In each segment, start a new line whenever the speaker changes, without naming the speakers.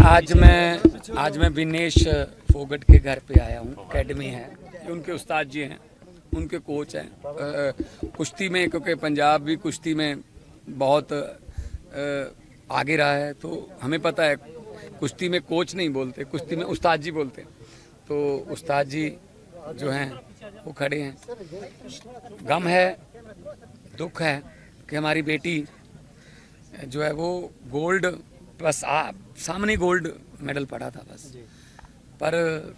आज मैं विनेश फोगट के घर पे आया हूँ। एकेडमी है, उनके उस्ताद जी हैं, उनके कोच हैं। कुश्ती में, क्योंकि पंजाब भी कुश्ती में बहुत आगे रहा है, तो हमें पता है कुश्ती में कोच नहीं बोलते, कुश्ती में उस्ताद जी बोलते हैं। तो उस्ताद जी जो हैं वो खड़े हैं। गम है, दुख है कि हमारी बेटी जो है वो गोल्ड प्लस सामने गोल्ड मेडल पड़ा था बस, पर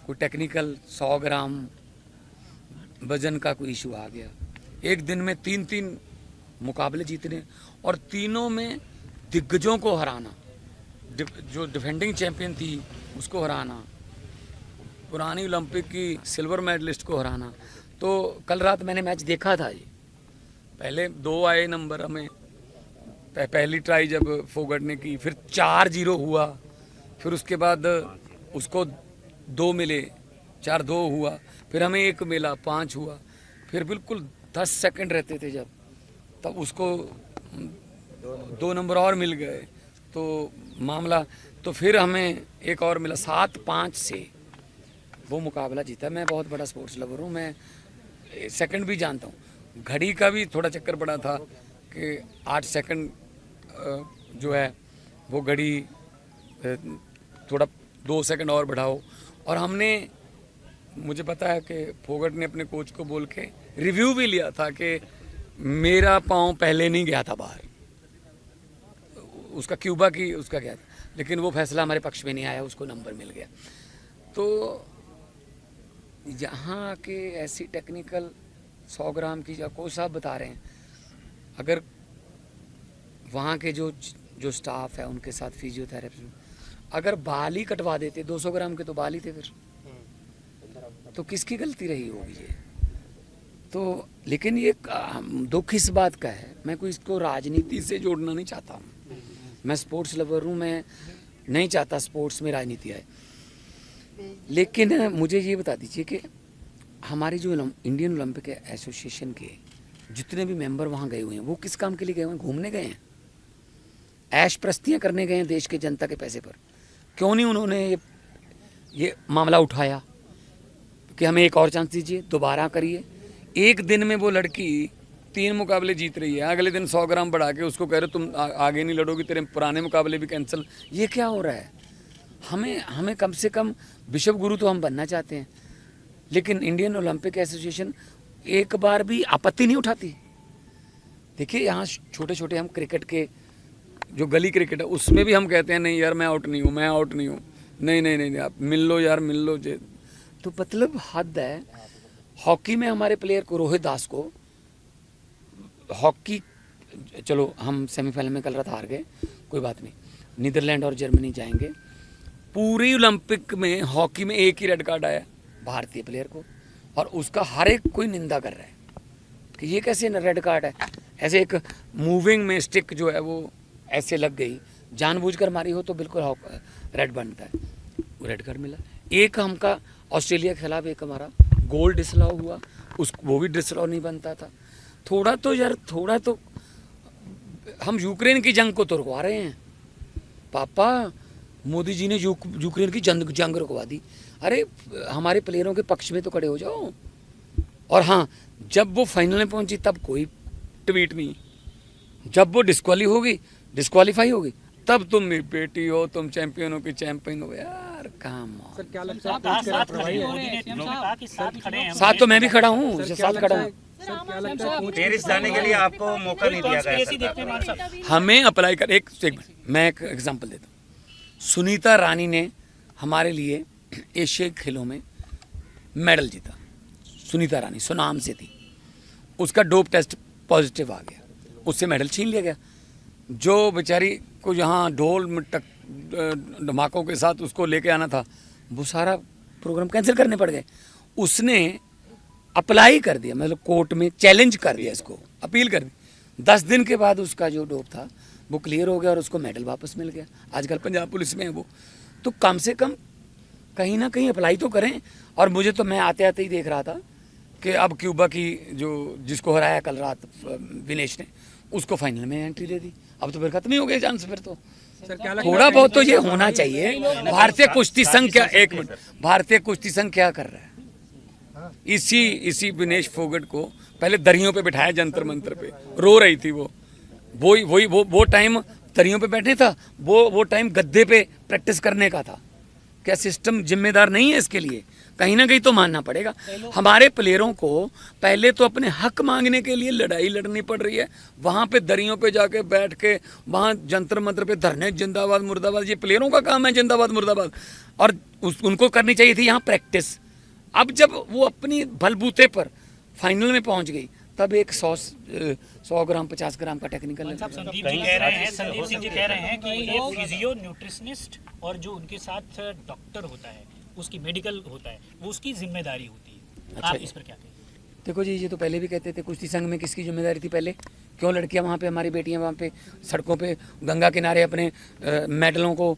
कोई टेक्निकल 100 ग्राम वजन का कोई इशू आ गया। एक दिन में 3 मुकाबले जीतने और तीनों में दिग्गजों को हराना, जो डिफेंडिंग चैंपियन थी उसको हराना, पुरानी ओलंपिक की सिल्वर मेडलिस्ट को हराना। तो कल रात मैंने मैच देखा था जी। पहले 2 आए नंबर हमें, पहली ट्राई जब फोगट ने की, फिर 4-0 हुआ, फिर उसके बाद उसको 2 मिले, 4-2 हुआ, फिर हमें 1 मिला, 5 हुआ, फिर बिल्कुल 10 सेकंड रहते थे जब, तब उसको 2 नंबर और मिल गए तो मामला, तो फिर हमें 1 और मिला, 7-5 से वो मुकाबला जीता। मैं बहुत बड़ा स्पोर्ट्स लवर हूँ, मैं सेकंड भी जानता हूँ। घड़ी का भी थोड़ा चक्कर पड़ा था कि 8 सेकंड जो है वो घड़ी थोड़ा 2 सेकंड और बढ़ाओ। और हमने, मुझे पता है कि फोगट ने अपने कोच को बोल के रिव्यू भी लिया था कि मेरा पाँव पहले नहीं गया था बाहर, उसका क्यूबा की उसका गया था, लेकिन वो फैसला हमारे पक्ष में नहीं आया, उसको नंबर मिल गया। तो यहाँ के ऐसी टेक्निकल 100 ग्राम की कोच साहब बता रहे हैं, अगर वहाँ के जो स्टाफ है उनके साथ फिजियोथेरेपी, अगर बाल ही कटवा देते, 200 ग्राम के तो बाल ही थे, फिर तो किसकी गलती रही होगी ये? तो लेकिन ये दुख इस बात का है, मैं कोई इसको राजनीति से जोड़ना नहीं चाहता हूँ। मैं स्पोर्ट्स लवर हूँ, मैं नहीं चाहता स्पोर्ट्स में राजनीति आए। लेकिन मुझे ये बता दीजिए कि हमारी जो इंडियन ओलंपिक एसोसिएशन के जितने भी मेंबर वहाँ गए हुए हैं, वो किस काम के लिए गए हुए हैं? घूमने गए हैं, ऐश प्रस्तियाँ करने गए हैं देश के जनता के पैसे पर। क्यों नहीं उन्होंने ये मामला उठाया कि हमें एक और चांस दीजिए, दोबारा करिए। एक दिन में वो लड़की 3 मुकाबले जीत रही है, अगले दिन 100 ग्राम बढ़ा के उसको कह रहे तुम आगे नहीं लड़ोगी, तेरे पुराने मुकाबले भी कैंसिल। ये क्या हो रहा है? हमें कम से कम विश्व गुरु तो हम बनना चाहते हैं, लेकिन इंडियन ओलंपिक एसोसिएशन एक बार भी आपत्ति नहीं उठाती। देखिए यहाँ छोटे छोटे हम क्रिकेट के जो गली क्रिकेट है उसमें भी हम कहते हैं नहीं यार मैं आउट नहीं हूँ, मैं आउट नहीं हूँ, नहीं आप मिल लो यार, मिल लो। तो मतलब हद है। हॉकी में हमारे प्लेयर को, रोहित दास को, हॉकी, चलो हम सेमीफाइनल में कल रात हार गए, कोई बात नहीं, नीदरलैंड और जर्मनी जाएंगे। पूरी ओलंपिक में हॉकी में 1 ही रेड कार्ड आया भारतीय प्लेयर को, और उसका हर एक कोई निंदा कर रहा है कि ये कैसे रेड कार्ड है। ऐसे एक मूविंग में स्टिक जो है वो ऐसे लग गई, जानबूझकर मारी हो तो बिल्कुल रेड बनता है, वो रेड कार्ड मिला। एक हमका ऑस्ट्रेलिया के खिलाफ एक हमारा गोल डिसअलाउ हुआ, वो भी डिसअलाउ नहीं बनता था। थोड़ा तो हम यूक्रेन की जंग को तो रुकवा रहे हैं पापा। मोदी जी ने यूक्रेन की जंग रुकवा दी। अरे हमारे प्लेयरों के पक्ष में तो खड़े हो जाओ। और हाँ, जब वो फाइनल में पहुंची तब कोई ट्वीट नहीं, जब वो डिस्क्वालीफाई होगी तब तुम मेरी बेटी हो, तुम चैंपियनों की चैंपियन हो। यार काम सर, क्या लगता है साथ तो मैं भी खड़ा हूँ, साथ खड़ा हूँ।
पेरिस जाने के लिए आपको मौका नहीं दिया गया?
हमें अप्लाई कर, एक मैं एक एग्जांपल देता हूँ। सुनीता रानी ने हमारे लिए एशियाई खेलों में मेडल जीता। सुनीता रानी सुनाम से थी, उसका डोप टेस्ट पॉजिटिव आ गया, उससे मेडल छीन लिया गया। जो बेचारी को यहाँ ढोल धमाकों के साथ उसको लेके आना था, वो सारा प्रोग्राम कैंसिल करने पड़ गए। उसने अप्लाई कर दिया, मतलब कोर्ट में चैलेंज कर दिया, इसको अपील कर दी। 10 दिन के बाद उसका जो डोप था वो क्लियर हो गया और उसको मेडल वापस मिल गया। आजकल पंजाब पुलिस में है वो। तो कम से कम कहीं ना कहीं अप्लाई तो करें। और मुझे तो, मैं आते आते ही देख रहा था कि अब क्यूबा की जिसको हराया कल रात विनेश ने, उसको फाइनल में एंट्री दे दी। अब तो फिर खत्म ही हो गए चांस फिर तो। थोड़ा बहुत तो ये होना चाहिए। भारतीय कुश्ती संघ क्या, एक मिनट, भारतीय कुश्ती संघ क्या कर रहा है? इसी विनेश फोगट को पहले दरियों पे बिठाया जंतर मंतर पे, रो रही थी वो टाइम दरियों पे बैठे था, वो टाइम गद्दे पे प्रैक्टिस करने का था। क्या सिस्टम जिम्मेदार नहीं है इसके लिए? कहीं ना कहीं तो मानना पड़ेगा। हमारे प्लेयरों को पहले तो अपने हक मांगने के लिए लड़ाई लड़नी पड़ रही है, वहाँ पे दरियों पे जाके बैठ के वहाँ जंतर मंतर पे धरने जिंदाबाद मुर्दाबाद। ये प्लेयरों का काम है जिंदाबाद मुर्दाबाद, और उनको करनी चाहिए थी यहाँ प्रैक्टिस। अब जब वो अपनी बलबूते पर फाइनल में पहुंच गई, तब एक 100 ग्राम 50 ग्राम का टेक्निकल।
संदीप सिंह जी कह रहे हैं कि ये फिजियो न्यूट्रिशनिस्ट और जो उनके साथ डॉक्टर होता है, उसकी मेडिकल होता है, वो उसकी जिम्मेदारी होती है।
अच्छा,
आप इस पर क्या कहेंगे?
देखो जी, ये तो पहले भी कहते थे कुश्ती संघ में किसकी जिम्मेदारी थी पहले? क्यों लड़कियां वहाँ पे, हमारी बेटियां वहाँ पे सड़कों पे गंगा किनारे अपने मेडलों को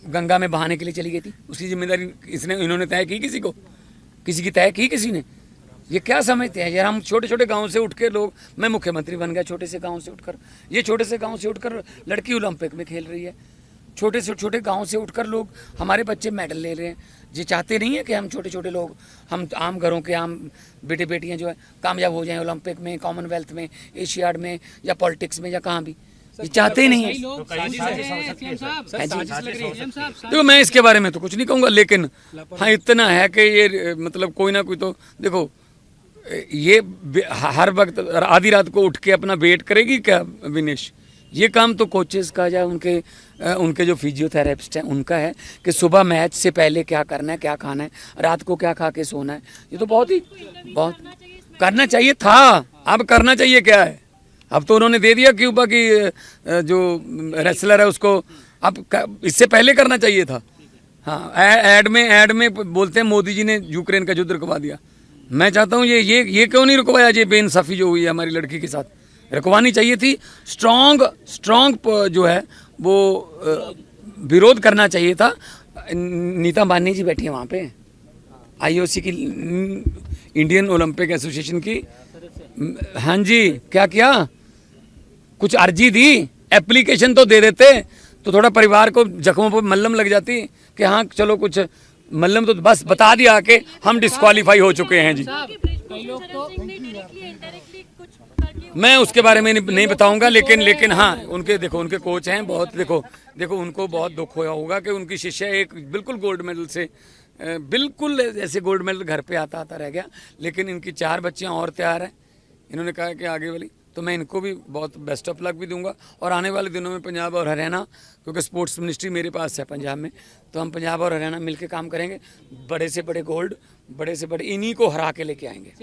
गंगा में बहाने के लिए चली गई थी? उसकी जिम्मेदारी इन्होंने तय की? किसी की तय की किसी ने? ये क्या समझते हैं यार? हम छोटे छोटे गांव से उठ के लोग, मैं मुख्यमंत्री बन गया छोटे से गांव से उठकर, ये छोटे से गांव से उठकर लड़की ओलंपिक में खेल रही है। छोटे से छोटे गांव से उठकर लोग, हमारे बच्चे मेडल ले रहे हैं। ये चाहते नहीं है कि हम छोटे छोटे लोग, हम आम घरों के आम बेटे बेटियां जो है कामयाब हो जाएं ओलंपिक में, कॉमनवेल्थ में, एशियाड में, या पॉलिटिक्स में, या कहाँ भी। ये चाहते ही नहीं है। देखो, मैं इसके बारे में तो कुछ नहीं कहूँगा, लेकिन हाँ इतना है कि ये मतलब कोई ना कोई तो, देखो ये हर वक्त आधी रात को उठ के अपना वेट करेगी क्या विनेश? ये काम तो कोचेस का या उनके जो फिजियोथेरेपिस्ट हैं उनका है कि सुबह मैच से पहले क्या करना है, क्या खाना है, रात को क्या खा के सोना है। ये तो बहुत करना चाहिए था। अब करना चाहिए क्या है? अब तो उन्होंने दे दिया क्यूबा की जो रेसलर है उसको, अब इससे पहले करना चाहिए था। हाँ, एड में बोलते हैं मोदी जी ने यूक्रेन का युद्ध रुकवा दिया। मैं चाहता हूँ ये क्यों नहीं रुकवाया? ये बेइंसाफी जो हुई है हमारी लड़की के साथ, रुकवानी चाहिए थी। स्ट्रॉन्ग जो है वो विरोध करना चाहिए था। नीता अंबानी जी बैठी है वहाँ पे, IOC की, इंडियन ओलंपिक एसोसिएशन की। हाँ जी, क्या किया? कुछ अर्जी दी, एप्लीकेशन तो दे देते तो थोड़ा परिवार को जख्मों पर मल्लम लग जाती कि हाँ चलो कुछ मल्लम, तो बस बता दिया कि हम डिस्क्वालीफाई हो चुके हैं जी। मैं उसके बारे में नहीं बताऊंगा, लेकिन हाँ उनके कोच हैं बहुत। देखो उनको बहुत दुख होया होगा कि उनकी शिष्या एक बिल्कुल गोल्ड मेडल से, बिल्कुल ऐसे गोल्ड मेडल घर पे आता रह गया। लेकिन इनकी 4 बच्चियां और तैयार हैं। इन्होंने कहा कि आगे वाली, तो मैं इनको भी बहुत बेस्ट ऑफ लक भी दूंगा। और आने वाले दिनों में पंजाब और हरियाणा, क्योंकि स्पोर्ट्स मिनिस्ट्री मेरे पास है पंजाब में, तो हम पंजाब और हरियाणा मिलकर काम करेंगे। बड़े से बड़े गोल्ड, बड़े से बड़े इन्हीं को हरा के लेके आएंगे।